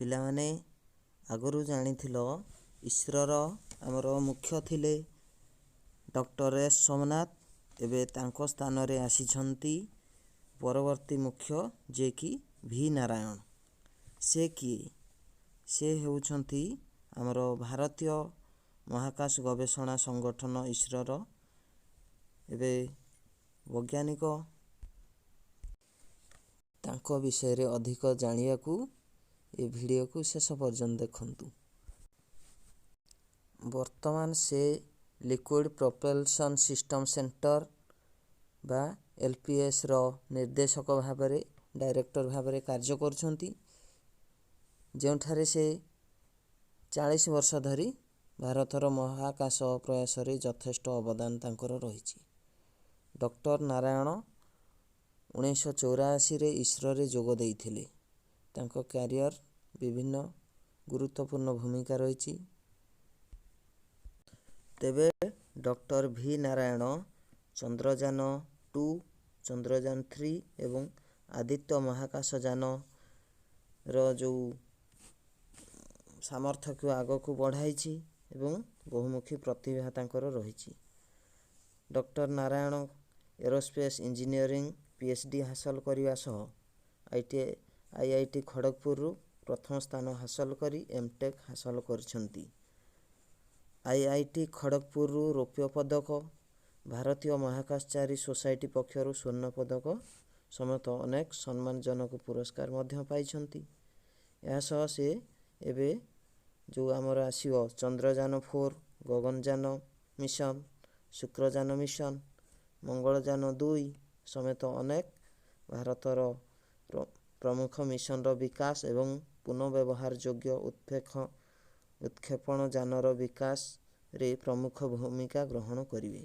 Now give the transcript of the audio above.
ପିଲାମାନେ ଆଗରୁ ଜାଣିଥିଲ ଇସ୍ରୋର ଆମର ମୁଖ୍ୟ ଥିଲେ ଡକ୍ଟର ଏସ୍ ସୋମନାଥ। ଏବେ ତାଙ୍କ ସ୍ଥାନରେ ଆସିଛନ୍ତି ପରବର୍ତ୍ତୀ ମୁଖ୍ୟ ଯିଏକି ଭି ନାରାୟଣ। ସେ କିଏ? ସେ ହେଉଛନ୍ତି ଆମର ଭାରତୀୟ ମହାକାଶ ଗବେଷଣା ସଂଗଠନ ଇସ୍ରୋର ଏବେ ବୈଜ୍ଞାନିକ। ତାଙ୍କ ବିଷୟରେ ଅଧିକ ଜାଣିବାକୁ ଏ ଭିଡ଼ିଓକୁ ଶେଷ ପର୍ଯ୍ୟନ୍ତ ଦେଖନ୍ତୁ। ବର୍ତ୍ତମାନ ସେ ଲିକ୍ୱିଡ଼ ପ୍ରପଲ୍ସନ୍ ସିଷ୍ଟମ୍ ସେଣ୍ଟର ବା LPSର ନିର୍ଦ୍ଦେଶକ ଭାବରେ ଡାଇରେକ୍ଟର ଭାବରେ କାର୍ଯ୍ୟ କରୁଛନ୍ତି, ଯେଉଁଠାରେ ସେ 40 ବର୍ଷ ଧରି ଭାରତର ମହାକାଶ ପ୍ରୟାସରେ ଯଥେଷ୍ଟ ଅବଦାନ ତାଙ୍କର ରହିଛି। ଡକ୍ଟର ନାରାୟଣ 1984ରେ ଇସ୍ରୋରେ ଯୋଗ ଦେଇଥିଲେ। ତାଙ୍କ କ୍ୟାରିୟର ବିଭିନ୍ନ ଗୁରୁତ୍ୱପୂର୍ଣ୍ଣ ଭୂମିକା ରହିଛି। ତେବେ ଡକ୍ଟର ଭି ନାରାୟଣ ଚନ୍ଦ୍ରଯାନ-2, ଚନ୍ଦ୍ରଯାନ-3 ଏବଂ ଆଦିତ୍ୟ ମହାକାଶଯାନର ଯେଉଁ ସାମର୍ଥ୍ୟକୁ ଆଗକୁ ବଢ଼ାଇଛି ଏବଂ ବହୁମୁଖୀ ପ୍ରତିଭା ତାଙ୍କର ରହିଛି। Doctor Narayan aerospace engineering PhD ହାସଲ କରିବା ସହ IIT ଖଡ଼ଗପୁରରୁ ପ୍ରଥମ ସ୍ଥାନ ହାସଲ କରି MTech ହାସଲ କରିଛନ୍ତି। IIT ଖଡ଼ଗପୁରରୁ ରୌପ୍ୟ ପଦକ, ଭାରତୀୟ ମହାକାଶଚାରୀ ସୋସାଇଟି ପକ୍ଷରୁ ସ୍ୱର୍ଣ୍ଣ ପଦକ ସମେତ ଅନେକ ସମ୍ମାନଜନକ ପୁରସ୍କାର ମଧ୍ୟ ପାଇଛନ୍ତି। ଏହା ସହ ସେ ଏବେ ଯେଉଁ ଆମର ଆସିବ ଚନ୍ଦ୍ରଯାନ-4, ଗଗନଯାନ ମିଶନ, ଶୁକ୍ରଯାନ ମିଶନ, ମଙ୍ଗଳଯାନ-2 ସମେତ ଅନେକ ଭାରତର ପ୍ରମୁଖ ମିଶନର ବିକାଶ ଏବଂ ପୁନଃବ୍ୟବହାର ଯୋଗ୍ୟ ଉତ୍କ୍ଷେପଣ ଯାନର ବିକାଶରେ ପ୍ରମୁଖ ଭୂମିକା ଗ୍ରହଣ କରିବେ।